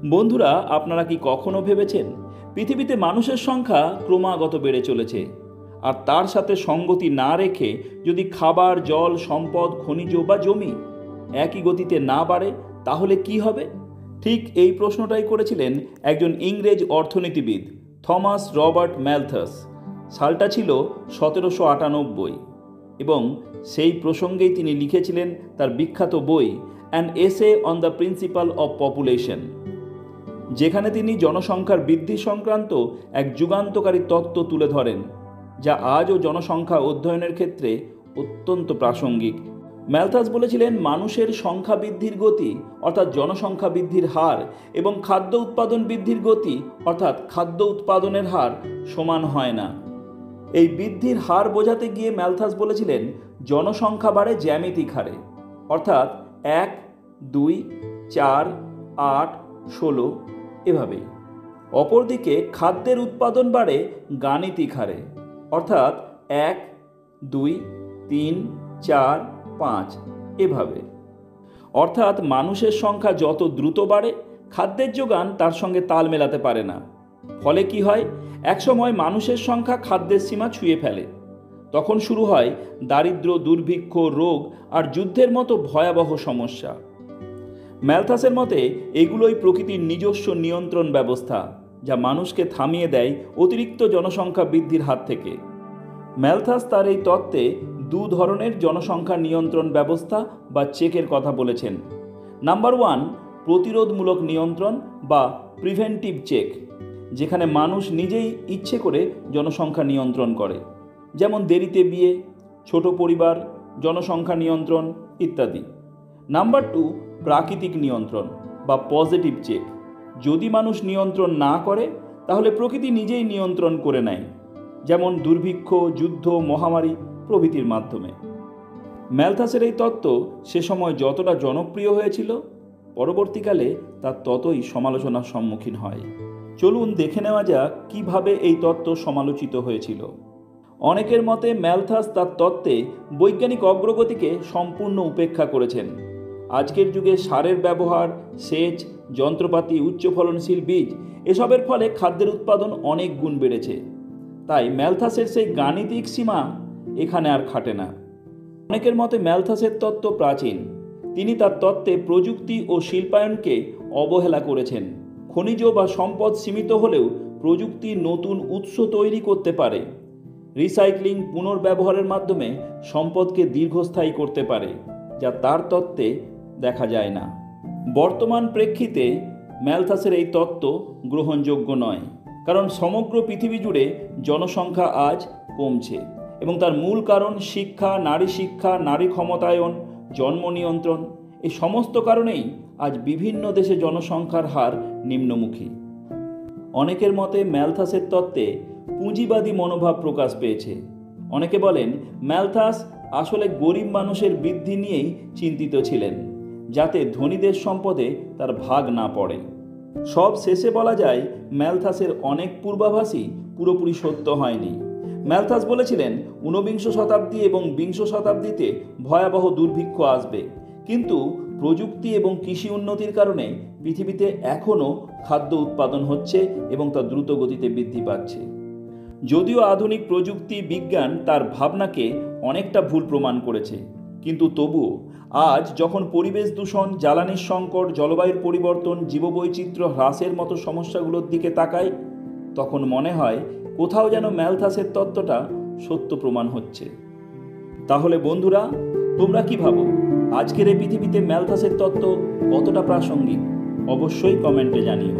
বন্ধুরা, আপনারা কি কখনো ভেবেছেন পৃথিবীতে মানুষের সংখ্যা ক্রমাগত বেড়ে চলেছে, আর তার সাথে সঙ্গতি না রেখে যদি খাবার, জল, সম্পদ, খনিজ বা জমি একই গতিতে না বাড়ে তাহলে কি হবে? ঠিক এই প্রশ্নটাই করেছিলেন একজন ইংরেজ অর্থনীতিবিদ থমাস রবার্ট ম্যালথাস। সালটা ছিল 1798 এবং সেই প্রসঙ্গেই তিনি লিখেছিলেন তার বিখ্যাত বই an essay on the principal of population, যেখানে তিনি জনসংখ্যার বৃদ্ধি সংক্রান্ত এক যুগান্তকারী তত্ত্ব তুলে ধরেন, যা আজও জনসংখ্যা অধ্যয়নের ক্ষেত্রে অত্যন্ত প্রাসঙ্গিক। ম্যালথাস বলেছিলেন, মানুষের সংখ্যা বৃদ্ধির গতি অর্থাৎ জনসংখ্যা বৃদ্ধির হার এবং খাদ্য উৎপাদন বৃদ্ধির গতি অর্থাৎ খাদ্য উৎপাদনের হার সমান হয় না। এই বৃদ্ধির হার বোঝাতে গিয়ে ম্যালথাস বলেছিলেন, জনসংখ্যা বাড়ে জ্যামিতিক হারে, অর্থাৎ 1, 2, 4, 8, 16 এভাবেই। অপরদিকে খাদ্যের উৎপাদন বাড়ে গাণিতিক হারে, অর্থাৎ 1, 2, 3, 4, 5 এভাবে। অর্থাৎ মানুষের সংখ্যা যত দ্রুত বাড়ে, খাদ্যের যোগান তার সঙ্গে তাল মেলাতে পারে না। ফলে কি হয়, একসময় মানুষের সংখ্যা খাদ্যের সীমা ছুঁয়ে ফেলে। তখন শুরু হয় দারিদ্র্য, দুর্ভিক্ষ, রোগ আর যুদ্ধের মতো ভয়াবহ সমস্যা। ম্যালথাসের মতে এগুলোই প্রকৃতির নিজস্ব নিয়ন্ত্রণ ব্যবস্থা, যা মানুষকে থামিয়ে দেয় অতিরিক্ত জনসংখ্যা বৃদ্ধির হাত থেকে। ম্যালথাস তার এই তত্ত্বে 2 ধরনের জনসংখ্যা নিয়ন্ত্রণ ব্যবস্থা বা চেকের কথা বলেছেন। নাম্বার 1, প্রতিরোধমূলক নিয়ন্ত্রণ বা প্রিভেন্টিভ চেক, যেখানে মানুষ নিজেই ইচ্ছে করে জনসংখ্যা নিয়ন্ত্রণ করে, যেমন দেরিতে বিয়ে, ছোট পরিবার, জনসংখ্যা নিয়ন্ত্রণ ইত্যাদি। নাম্বার 2, প্রাকৃতিক নিয়ন্ত্রণ বা পজিটিভ চেক। যদি মানুষ নিয়ন্ত্রণ না করে তাহলে প্রকৃতি নিজেই নিয়ন্ত্রণ করে নেয়, যেমন দুর্ভিক্ষ, যুদ্ধ, মহামারী প্রভৃতির মাধ্যমে। ম্যালথাসের এই তত্ত্ব সে সময় যতটা জনপ্রিয় হয়েছিল, পরবর্তীকালে তার ততই সমালোচনার সম্মুখীন হয়। চলুন দেখে নেওয়া যাক কিভাবে এই তত্ত্ব সমালোচিত হয়েছিল। অনেকের মতে ম্যালথাস তার তত্ত্বে বৈজ্ঞানিক অগ্রগতিকে সম্পূর্ণ উপেক্ষা করেছেন। আজকের যুগে সারের ব্যবহার, সেচ, যন্ত্রপাতি, উচ্চ ফলনশীল বীজ এসবের ফলে খাদ্যের উৎপাদন অনেক গুণ বেড়েছে। তাই ম্যালথাসের সেই গাণিতিক সীমা এখানে আর খাটে না। অনেকের মতে ম্যালথাসের তত্ত্ব প্রাচীন। তিনি তার তত্ত্বে প্রযুক্তি ও শিল্পায়নকে অবহেলা করেছেন। খনিজ বা সম্পদ সীমিত হলেও প্রযুক্তি নতুন উৎস তৈরি করতে পারে। রিসাইক্লিং, পুনর্ব্যবহারের মাধ্যমে সম্পদকে দীর্ঘস্থায়ী করতে পারে, যা তার তত্ত্বে দেখা যায় না। বর্তমান প্রেক্ষিতে ম্যালথাসের এই তত্ত্ব গ্রহণযোগ্য নয়, কারণ সমগ্র পৃথিবী জুড়ে জনসংখ্যা আজ কমছে এবং তার মূল কারণ শিক্ষা, নারী ক্ষমতায়ন, জন্ম নিয়ন্ত্রণ। এই সমস্ত কারণেই আজ বিভিন্ন দেশে জনসংখ্যার হার নিম্নমুখী। অনেকের মতে ম্যালথাসের তত্ত্বে পুঁজিবাদী মনোভাব প্রকাশ পেয়েছে। অনেকে বলেন ম্যালথাস আসলে গরিব মানুষের বৃদ্ধি নিয়েই চিন্তিত ছিলেন, যাতে ধনীদের সম্পদে তার ভাগ না পড়ে। সব শেষে বলা যায়, ম্যালথাসের অনেক পূর্বাভাসই পুরোপুরি সত্য হয়নি। ম্যালথাস বলেছিলেন 19 শতাব্দী এবং 20 শতাব্দীতে ভয়াবহ দুর্ভিক্ষ আসবে, কিন্তু প্রযুক্তি এবং কৃষি উন্নতির কারণে পৃথিবীতে এখনও খাদ্য উৎপাদন হচ্ছে এবং তা দ্রুত গতিতে বৃদ্ধি পাচ্ছে। যদিও আধুনিক প্রযুক্তি, বিজ্ঞান তার ভাবনাকে অনেকটা ভুল প্রমাণ করেছে, কিন্তু তবুও আজ যখন পরিবেশ দূষণ, জ্বালানির সংকট, জলবায়ুর পরিবর্তন, জীববৈচিত্র্য হ্রাসের মতো সমস্যাগুলোর দিকে তাকাই, তখন মনে হয় কোথাও যেন ম্যালথাসের তত্ত্বটা সত্য প্রমাণ হচ্ছে। তাহলে বন্ধুরা, তোমরা কি ভাবো, আজকের এই পৃথিবীতে ম্যালথাসের তত্ত্ব কতটা প্রাসঙ্গিক? অবশ্যই কমেন্টে জানিও।